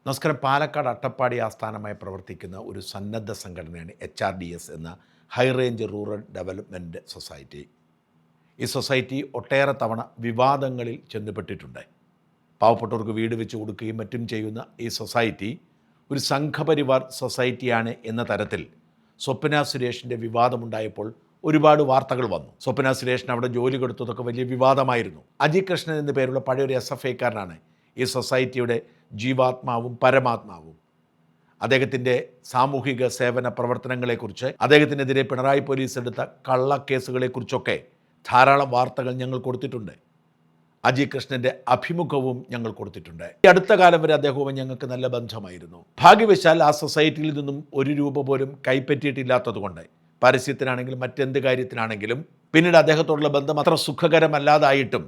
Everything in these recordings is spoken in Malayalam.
നമസ്കാരം. പാലക്കാട് അട്ടപ്പാടി ആസ്ഥാനമായി പ്രവർത്തിക്കുന്ന ഒരു സന്നദ്ധ സംഘടനയാണ് HRDS എന്ന high range rural development society. ഈ സൊസൈറ്റി ഒട്ടേറെ തവണ വിവാദങ്ങളിൽ ചെന്നുപെട്ടിട്ടുണ്ട്. പാവപ്പെട്ടവർക്ക് വീട് വെച്ച് കൊടുക്കുകയും മറ്റും ചെയ്യുന്ന ഈ സൊസൈറ്റി ഒരു സംഘപരിവാർ സൊസൈറ്റിയാണ് എന്ന തരത്തിൽ സ്വപ്ന സുരേഷിൻ്റെ വിവാദമുണ്ടായപ്പോൾ ഒരുപാട് വാർത്തകൾ വന്നു. സ്വപ്ന സുരേഷിന് അവിടെ ജോലി കൊടുത്തതൊക്കെ വലിയ വിവാദമായിരുന്നു. അജി കൃഷ്ണൻ എന്ന പേരുള്ള പഴയൊരു SFIക്കാരനാണ് ഈ സൊസൈറ്റിയുടെ ജീവാത്മാവും പരമാത്മാവും. അദ്ദേഹത്തിൻ്റെ സാമൂഹിക സേവന പ്രവർത്തനങ്ങളെക്കുറിച്ച്, അദ്ദേഹത്തിനെതിരെ പിണറായി പോലീസ് എടുത്ത കള്ളക്കേസുകളെക്കുറിച്ചൊക്കെ ധാരാളം വാർത്തകൾ ഞങ്ങൾ കൊടുത്തിട്ടുണ്ട്. അജി കൃഷ്ണൻ്റെ അഭിമുഖവും ഞങ്ങൾ കൊടുത്തിട്ടുണ്ട്. ഈ അടുത്ത കാലം വരെ അദ്ദേഹവും ഞങ്ങൾക്ക് നല്ല ബന്ധമായിരുന്നു. ഭാഗ്യവശാൽ ആ സൊസൈറ്റിയിൽ നിന്നും ഒരു രൂപ പോലും കൈപ്പറ്റിയിട്ടില്ലാത്തതുകൊണ്ട് പരസ്യത്തിനാണെങ്കിലും മറ്റെന്ത് കാര്യത്തിനാണെങ്കിലും പിന്നീട് അദ്ദേഹത്തോടുള്ള ബന്ധം അത്ര സുഖകരമല്ലാതായിട്ടും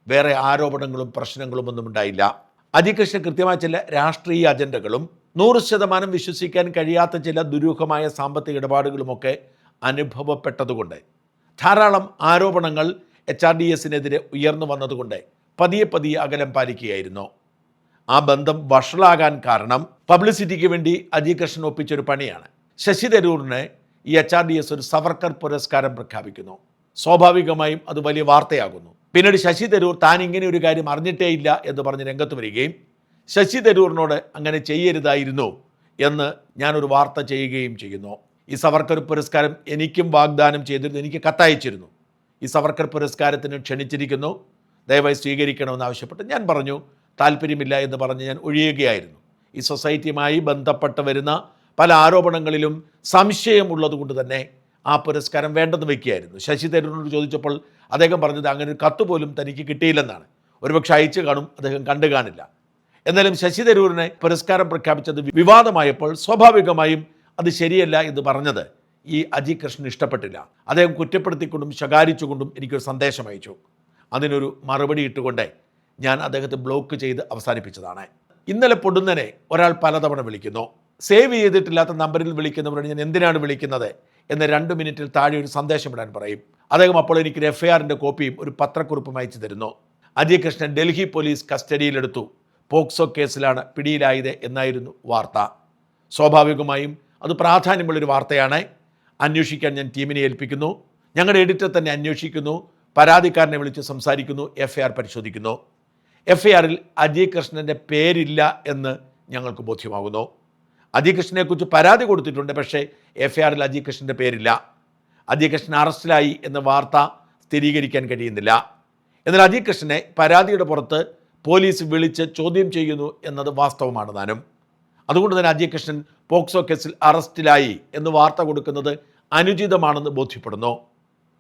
വേറെ ആരോപണങ്ങളും പ്രശ്നങ്ങളും ഒന്നും ഉണ്ടായില്ല. അജി കൃഷ്ണൻ കൃത്യമായ ചില രാഷ്ട്രീയ അജണ്ടകളും 100% വിശ്വസിക്കാൻ കഴിയാത്ത ചില ദുരൂഹമായ സാമ്പത്തിക ഇടപാടുകളുമൊക്കെ അനുഭവപ്പെട്ടതുകൊണ്ട് ധാരാളം ആരോപണങ്ങൾ HRDSനെതിരെ ഉയർന്നു വന്നതുകൊണ്ട് പതിയെ അകലം പാലിക്കുകയായിരുന്നു. ആ ബന്ധം വഷളാകാൻ കാരണം പബ്ലിസിറ്റിക്ക് വേണ്ടി അജി കൃഷ്ണൻ ഒപ്പിച്ചൊരു പണിയാണ്. ശശി തരൂരിന് ഈ HRDS ഒരു സവർക്കർ പുരസ്കാരം പ്രഖ്യാപിക്കുന്നു. സ്വാഭാവികമായും അത് വലിയ വാർത്തയാകുന്നു. പിന്നീട് ശശി തരൂർ താൻ ഇങ്ങനെ ഒരു കാര്യം അറിഞ്ഞിട്ടേയില്ല എന്ന് പറഞ്ഞ് രംഗത്ത് വരികയും ശശി തരൂരിനോട് അങ്ങനെ ചെയ്യരുതായിരുന്നു എന്ന് ഞാനൊരു വാർത്ത ചെയ്യുകയും ചെയ്യുന്നു. ഈ സവർക്കർ പുരസ്കാരം എനിക്കും വാഗ്ദാനം ചെയ്തിരുന്നു. എനിക്ക് കത്തയച്ചിരുന്നു. ഈ സവർക്കർ പുരസ്കാരത്തിന് ക്ഷണിച്ചിരിക്കുന്നു, ദയവായി സ്വീകരിക്കണമെന്ന് ആവശ്യപ്പെട്ട് ഞാൻ പറഞ്ഞു താല്പര്യമില്ല എന്ന് പറഞ്ഞ് ഞാൻ ഒഴിയുകയായിരുന്നു. ഈ സൊസൈറ്റിയുമായി ബന്ധപ്പെട്ട് വരുന്ന പല ആരോപണങ്ങളിലും സംശയമുള്ളത് കൊണ്ട് തന്നെ ആ പുരസ്കാരം വേണ്ടെന്ന് വയ്ക്കുകയായിരുന്നു. ശശി തരൂരിനോട് ചോദിച്ചപ്പോൾ അദ്ദേഹം പറഞ്ഞത് അങ്ങനെ ഒരു കത്ത് പോലും തനിക്ക് കിട്ടിയില്ലെന്നാണ്. ഒരുപക്ഷെ അയച്ചു കാണും, അദ്ദേഹം കണ്ടു കാണില്ല. എന്നാലും ശശി തരൂരിനെ പുരസ്കാരം പ്രഖ്യാപിച്ചത് വിവാദമായപ്പോൾ സ്വാഭാവികമായും അത് ശരിയല്ല എന്ന് പറഞ്ഞത് ഈ അജി കൃഷ്ണൻ ഇഷ്ടപ്പെട്ടില്ല. അദ്ദേഹം കുറ്റപ്പെടുത്തിക്കൊണ്ടും ശകാരിച്ചുകൊണ്ടും എനിക്കൊരു സന്ദേശം അയച്ചു. അതിനൊരു മറുപടി ഇട്ടുകൊണ്ട് ഞാൻ അദ്ദേഹത്തെ ബ്ലോക്ക് ചെയ്ത് അവസാനിപ്പിച്ചതാണ്. ഇന്നലെ പൊടുന്നനെ ഒരാൾ പലതവണ വിളിക്കുന്നു. സേവ് ചെയ്തിട്ടില്ലാത്ത നമ്പറിൽ വിളിക്കുന്നവരോട് ഞാൻ എന്തിനാണ് വിളിക്കുന്നത് എന്ന് 2 മിനിറ്റിൽ താഴെ ഒരു സന്ദേശം ഇടാൻ പറയും. അദ്ദേഹം അപ്പോൾ എനിക്കൊരു FIRൻ്റെ കോപ്പിയും ഒരു പത്രക്കുറിപ്പും അയച്ചു തരുന്നു. അജി കൃഷ്ണൻ ഡൽഹി പോലീസ് കസ്റ്റഡിയിലെടുത്തു, പോക്സോ കേസിലാണ് പിടിയിലായത് എന്നായിരുന്നു വാർത്ത. സ്വാഭാവികമായും അത് പ്രാധാന്യമുള്ളൊരു വാർത്തയാണ്. അന്വേഷിക്കാൻ ഞാൻ ടീമിനെ ഏൽപ്പിക്കുന്നു. ഞങ്ങളുടെ എഡിറ്റർ തന്നെ അന്വേഷിക്കുന്നു, പരാതിക്കാരനെ വിളിച്ച് സംസാരിക്കുന്നു, FIR പരിശോധിക്കുന്നു. FIRൽ അജി കൃഷ്ണൻ്റെ പേരില്ല എന്ന് ഞങ്ങൾക്ക് ബോധ്യമാകുന്നു. അജി കൃഷ്ണനെക്കുറിച്ച് പരാതി കൊടുത്തിട്ടുണ്ട്, പക്ഷേ FIRൽ അജി കൃഷ്ണൻ്റെ പേരില്ല. അജി കൃഷ്ണൻ അറസ്റ്റിലായി എന്ന വാർത്ത സ്ഥിരീകരിക്കാൻ കഴിയുന്നില്ല. എന്നാൽ അജി കൃഷ്ണനെ പരാതിയുടെ പുറത്ത് പോലീസ് വിളിച്ച് ചോദ്യം ചെയ്യുന്നു എന്നത് വാസ്തവമാണ് താനും. അതുകൊണ്ട് തന്നെ അജി കൃഷ്ണൻ പോക്സോ കേസിൽ അറസ്റ്റിലായി എന്ന് വാർത്ത കൊടുക്കുന്നത് അനുചിതമാണെന്ന് ബോധ്യപ്പെടുന്നു.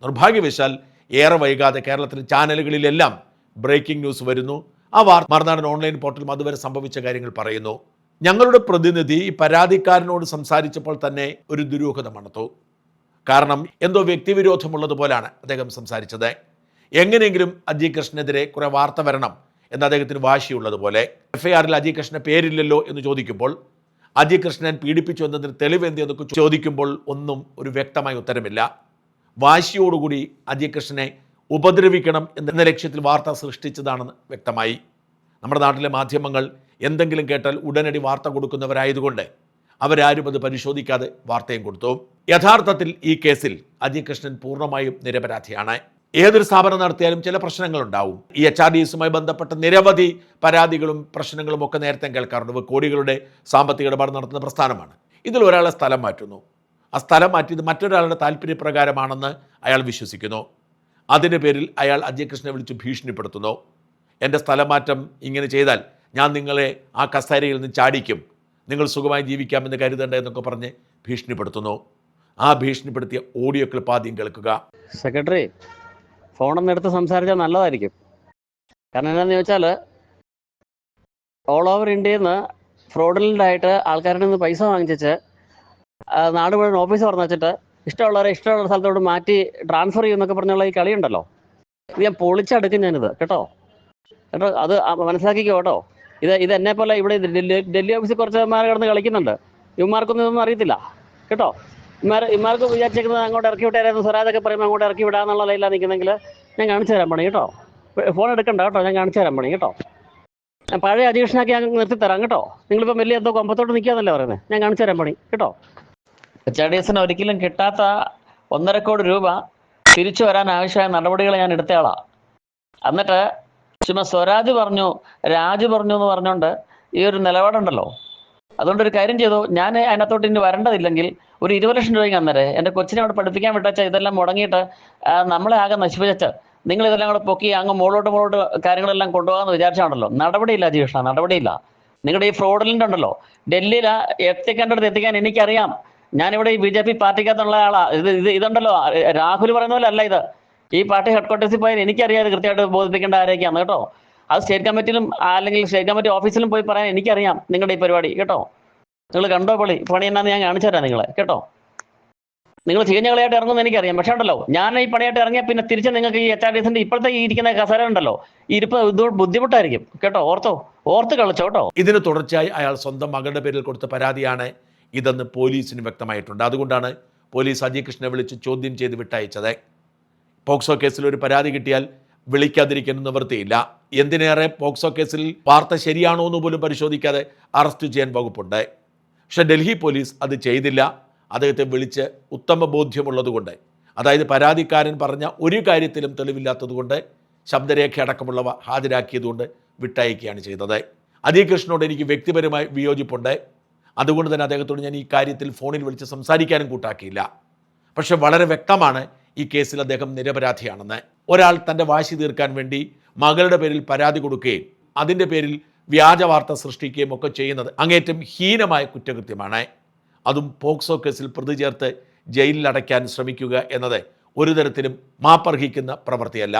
നിർഭാഗ്യവശാൽ ഏറെ വൈകാതെ കേരളത്തിലെ ചാനലുകളിലെല്ലാം ബ്രേക്കിംഗ് ന്യൂസ് വരുന്നു. ആ വാർത്ത മറുനാടൻ ഓൺലൈൻ പോർട്ടലും അതുവരെ സംഭവിച്ച കാര്യങ്ങൾ പറയുന്നു. ഞങ്ങളുടെ പ്രതിനിധി ഈ പരാതിക്കാരനോട് സംസാരിച്ചപ്പോൾ തന്നെ ഒരു ദുരൂഹത മണത്തു. കാരണം എന്തോ വ്യക്തിവിരോധമുള്ളതുപോലാണ് അദ്ദേഹം സംസാരിച്ചത്. എങ്ങനെയെങ്കിലും അജി കൃഷ്ണനെതിരെ കുറെ വാർത്ത വരണം എന്ന് അദ്ദേഹത്തിന് വാശിയുള്ളതുപോലെ. FIRൽ അജി കൃഷ്ണൻ്റെ പേരില്ലല്ലോ എന്ന് ചോദിക്കുമ്പോൾ, അജി കൃഷ്ണൻ പീഡിപ്പിച്ചു എന്നതിന് തെളിവെന്ത് എന്നൊക്കെ ചോദിക്കുമ്പോൾ ഒന്നും ഒരു വ്യക്തമായ ഉത്തരമില്ല. വാശിയോടുകൂടി അജി കൃഷ്ണനെ ഉപദ്രവിക്കണം എന്ന ലക്ഷ്യത്തിൽ വാർത്ത സൃഷ്ടിച്ചതാണെന്ന് വ്യക്തമായി. നമ്മുടെ നാട്ടിലെ മാധ്യമങ്ങൾ എന്തെങ്കിലും കേട്ടാൽ ഉടനടി വാർത്ത കൊടുക്കുന്നവരായതുകൊണ്ട് അവരാരും അത് പരിശോധിക്കാതെ വാർത്തയും കൊടുത്തു. യഥാർത്ഥത്തിൽ ഈ കേസിൽ അജി കൃഷ്ണൻ പൂർണ്ണമായും നിരപരാധിയാണ്. ഏതൊരു സ്ഥാപനം നടത്തിയാലും ചില പ്രശ്നങ്ങളുണ്ടാവും. ഈ HRDSുമായി ബന്ധപ്പെട്ട നിരവധി പരാതികളും പ്രശ്നങ്ങളും ഒക്കെ നേരത്തെ കേൾക്കാറുണ്ട്. കോടികളുടെ സാമ്പത്തിക ഇടപാട് നടത്തുന്ന പ്രസ്ഥാനമാണ്. ഇതിൽ ഒരാളെ സ്ഥലം മാറ്റുന്നു. ആ സ്ഥലം മാറ്റിയത് മറ്റൊരാളുടെ താല്പര്യപ്രകാരമാണെന്ന് അയാൾ വിശ്വസിക്കുന്നു. അതിൻ്റെ പേരിൽ അയാൾ അജി കൃഷ്ണനെ വിളിച്ച് ഭീഷണിപ്പെടുത്തുന്നു. എൻ്റെ സ്ഥലമാറ്റം ഇങ്ങനെ ചെയ്താൽ ഞാൻ നിങ്ങളെ ആ കസേരയിൽ നിന്ന് ചാടിക്കും, നിങ്ങൾ സുഖമായി ജീവിക്കാമെന്ന് കരുതണ്ട എന്നൊക്കെ പറഞ്ഞ് ഭീഷണിപ്പെടുത്തുന്നു. ആ ഭീഷണിപ്പെടുത്തിയ ഓഡിയോ ക്ലിപ്പ് ആദ്യം കേൾക്കുക. സെക്രട്ടറി, ഫോണൊന്ന് എടുത്ത് സംസാരിച്ചാൽ നല്ലതായിരിക്കും. കാരണം എന്താണെന്ന് ചോദിച്ചാൽ ഓൾ ഓവർ ഇന്ത്യയിൽ നിന്ന് ഫ്രോഡിലായിട്ട് ആൾക്കാരുടെ നിന്ന് പൈസ വാങ്ങിച്ചിട്ട് നാട് മുഴുവൻ ഓഫീസ് പറഞ്ഞു വെച്ചിട്ട് ഇഷ്ടമുള്ള സ്ഥലത്തോട്ട് മാറ്റി ട്രാൻസ്ഫർ ചെയ്യുമെന്നൊക്കെ പറഞ്ഞുള്ള ഈ കളിയുണ്ടല്ലോ, ഇത് ഞാൻ പൊളിച്ചടുക്കും ഞാനിത് കേട്ടോ. അത് മനസ്സിലാക്കിക്കോ കേട്ടോ. ഇത് എന്നെ പോലെ ഇവിടെ ഡൽഹി ഓഫീസിൽ കുറച്ചമാർ കിടന്ന് കളിക്കുന്നുണ്ട്. ഇവന്മാർക്കൊന്നും ഇതൊന്നും അറിയത്തില്ല കേട്ടോ. ഇമാർക്ക് വിചാരിച്ചേക്കുന്നത് അങ്ങോട്ട് ഇറക്കി വിട്ടായിരുന്നു. സ്വരാജൊക്കെ പറയുമ്പോൾ അങ്ങോട്ട് ഇറക്കി വിടാന്നുള്ള ലൈനിലാണ് നിൽക്കുന്നെങ്കിൽ ഞാൻ കാണിച്ചു തരാൻ പണി കേട്ടോ. ഫോൺ എടുക്കണ്ട കേട്ടോ, ഞാൻ കാണിച്ചു തരാൻ പണി കേട്ടോ. ഞാൻ പഴയ അജീഷനാക്കി ഞാൻ നിർത്തിത്തരാം കേട്ടോ. നിങ്ങളിപ്പോൾ വലിയ എന്തോ കൊമ്പത്തോട്ട് നിൽക്കാന്നല്ലേ പറയുന്നത്, ഞാൻ കാണിച്ചു തരാൻ പണി കേട്ടോ. HRDSന് ഒരിക്കലും കിട്ടാത്ത 1.5 കോടി രൂപ തിരിച്ചു വരാൻ ആവശ്യമായ നടപടികൾ ഞാൻ എടുത്തയാളാണ്. എന്നിട്ട് ചുമ്മാ സ്വരാജ് പറഞ്ഞു, രാജ് പറഞ്ഞു എന്ന് പറഞ്ഞുകൊണ്ട് ഈ ഒരു നിലപാടുണ്ടല്ലോ. അതുകൊണ്ട് ഒരു കാര്യം ചെയ്തു, ഞാൻ അതിനകത്തോട്ട് ഇനി വരേണ്ടതില്ലെങ്കിൽ ഒരു 20 ലക്ഷം രൂപയ്ക്ക് അന്നേരം എൻ്റെ കൊച്ചിനെ അവിടെ പഠിപ്പിക്കാൻ വിട്ടച്ച ഇതെല്ലാം മുടങ്ങിയിട്ട് നമ്മളെ ആകെ നശിപ്പിച്ച നിങ്ങൾ ഇതെല്ലാം കൂടെ പൊക്കി അങ്ങ് മുകളോട്ട് കാര്യങ്ങളെല്ലാം കൊണ്ടുപോകാമെന്ന് വിചാരിച്ചാണല്ലോ. നടപടിയില്ല അജീഷ, നടപടിയില്ല. നിങ്ങളുടെ ഈ ഫ്രോഡിലിൻ്റെ ഉണ്ടല്ലോ, ഡൽഹിയിൽ എത്തിക്കേണ്ടടുത്ത് എത്തിക്കാൻ എനിക്കറിയാം. ഞാനിവിടെ ഈ BJP പാർട്ടിക്കകത്തുള്ള ആളാ. ഇതുണ്ടല്ലോ, രാഹുൽ പറയുന്ന പോലെ അല്ല ഇത്. ഈ പാർട്ടി ഹെഡ്ക്വാർട്ടേഴ്സിൽ പോയാൽ എനിക്കറിയാം ഇത് കൃത്യമായിട്ട് ബോധിപ്പിക്കേണ്ട ആരൊക്കെയാണ് കേട്ടോ. അത് സ്റ്റേറ്റ് കമ്മിറ്റിയിലും അല്ലെങ്കിൽ സ്റ്റേറ്റ് കമ്മിറ്റി ഓഫീസിലും പോയി പറയാൻ എനിക്കറിയാം നിങ്ങളുടെ ഈ പരിപാടി കേട്ടോ. നിങ്ങൾ കണ്ടോ പണി എന്നാന്ന് ഞാൻ കാണിച്ചു തരാം നിങ്ങളെ കേട്ടോ. നിങ്ങൾ ചീഞ്ഞ കളിയായിട്ട് ഇറങ്ങുമെന്ന് എനിക്കറിയാം. പക്ഷേ ഉണ്ടല്ലോ, ഞാൻ ഈ പണിയായിട്ട് ഇറങ്ങിയാൽ പിന്നെ തിരിച്ച് നിങ്ങൾക്ക് ഈ HRDSന്റെ ഇപ്പോഴത്തെ ഈ ഇരിക്കുന്ന കസേര ഉണ്ടല്ലോ, ഈ ഇരിപ്പ് ബുദ്ധിമുട്ടായിരിക്കും കേട്ടോ. ഓർത്ത് കളിച്ചോ കേട്ടോ. ഇതിന് തുടർച്ചയായി അയാൾ സ്വന്തം മകളുടെ പേരിൽ കൊടുത്ത പരാതിയാണ് ഇതെന്ന് പോലീസിന് വ്യക്തമായിട്ടുണ്ട്. അതുകൊണ്ടാണ് പോലീസ് അജയ് കൃഷ്ണനെ വിളിച്ച് ചോദ്യം ചെയ്ത് വിട്ടയച്ചത്. പോക്സോ കേസിൽ ഒരു പരാതി കിട്ടിയാൽ വിളിക്കാതിരിക്കാൻ നിവൃത്തിയില്ല. എന്തിനേറെ പോക്സോ കേസിൽ വാർത്ത ശരിയാണോ എന്ന് പോലും പരിശോധിക്കാതെ അറസ്റ്റ് ചെയ്യാൻ വകുപ്പുണ്ട്. പക്ഷേ ഡൽഹി പോലീസ് അത് ചെയ്തില്ല. അദ്ദേഹത്തെ വിളിച്ച് ഉത്തമ ബോധ്യമുള്ളതുകൊണ്ട്, അതായത് പരാതിക്കാരൻ പറഞ്ഞ ഒരു കാര്യത്തിലും തെളിവില്ലാത്തതുകൊണ്ട് ശബ്ദരേഖ അടക്കമുള്ളവ ഹാജരാക്കിയതുകൊണ്ട് വിട്ടയക്കുകയാണ് ചെയ്തത്. അജയ് കൃഷ്ണനോട് എനിക്ക് വ്യക്തിപരമായി വിയോജിപ്പുണ്ട്. അതുകൊണ്ട് തന്നെ അദ്ദേഹത്തോട് ഞാൻ ഈ കാര്യത്തിൽ ഫോണിൽ വിളിച്ച് സംസാരിക്കാനും കൂട്ടാക്കിയില്ല. പക്ഷെ വളരെ വ്യക്തമാണ് ഈ കേസിൽ അദ്ദേഹം നിരപരാധിയാണെന്ന്. ഒരാൾ തൻ്റെ വാശി തീർക്കാൻ വേണ്ടി മകളുടെ പേരിൽ പരാതി കൊടുക്കുകയും അതിൻ്റെ പേരിൽ വ്യാജ വാർത്ത സൃഷ്ടിക്കുകയും ഒക്കെ ചെയ്യുന്നത് അങ്ങേറ്റം ഹീനമായ കുറ്റകൃത്യമാണ്. അതും പോക്സോ കേസിൽ പ്രതി ചേർത്ത് ജയിലിൽ അടയ്ക്കാൻ ശ്രമിക്കുക എന്നത് ഒരു തരത്തിലും മാപ്പർഹിക്കുന്ന പ്രവൃത്തിയല്ല.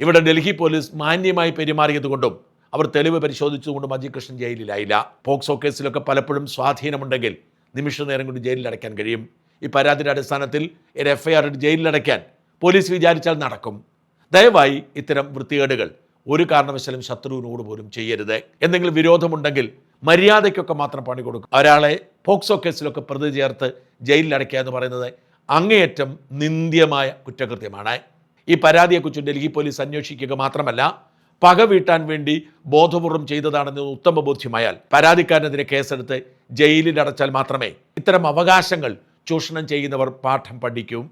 ഇവിടെ ഡൽഹി പോലീസ് മാന്യമായി പെരുമാറിയതുകൊണ്ടും അവർ തെളിവ് പരിശോധിച്ചുകൊണ്ടും അജയ് കൃഷ്ണൻ ജയിലിലായില്ല. പോക്സോ കേസിലൊക്കെ പലപ്പോഴും സ്വാധീനമുണ്ടെങ്കിൽ നിമിഷ നേരം കൊണ്ട് ജയിലിലടയ്ക്കാൻ കഴിയും. ഈ പരാതിയുടെ അടിസ്ഥാനത്തിൽ ഒരു FIR ജയിലിലടയ്ക്കാൻ പോലീസ് വിചാരിച്ചാൽ നടക്കും. ദയവായി ഇത്തരം വൃത്തികേടുകൾ ഒരു കാരണവശാലും ശത്രുവിനോട് പോലും ചെയ്യരുത്. എന്തെങ്കിലും വിരോധമുണ്ടെങ്കിൽ മര്യാദയ്ക്കൊക്കെ മാത്രം പണി കൊടുക്കും. ഒരാളെ പോക്സോ കേസിലൊക്കെ പ്രതി ചേർത്ത് ജയിലിലടയ്ക്കുക എന്ന് പറയുന്നത് അങ്ങേയറ്റം നിന്ദ്യമായ കുറ്റകൃത്യമാണ്. ഈ പരാതിയെക്കുറിച്ച് ഡൽഹി പോലീസ് അന്വേഷിക്കുക മാത്രമല്ല, പക വീട്ടാൻ വേണ്ടി ബോധപൂർവം ചെയ്തതാണെന്ന് ഉത്തമ ബോധ്യമായാൽ പരാതിക്കാരനെതിരെ കേസെടുത്ത് ജയിലിൽ അടച്ചാൽ മാത്രമേ ഇത്തരം അവകാശങ്ങൾ ചൂഷണം ചെയ്യുന്നവർ പാഠം പഠിക്കും.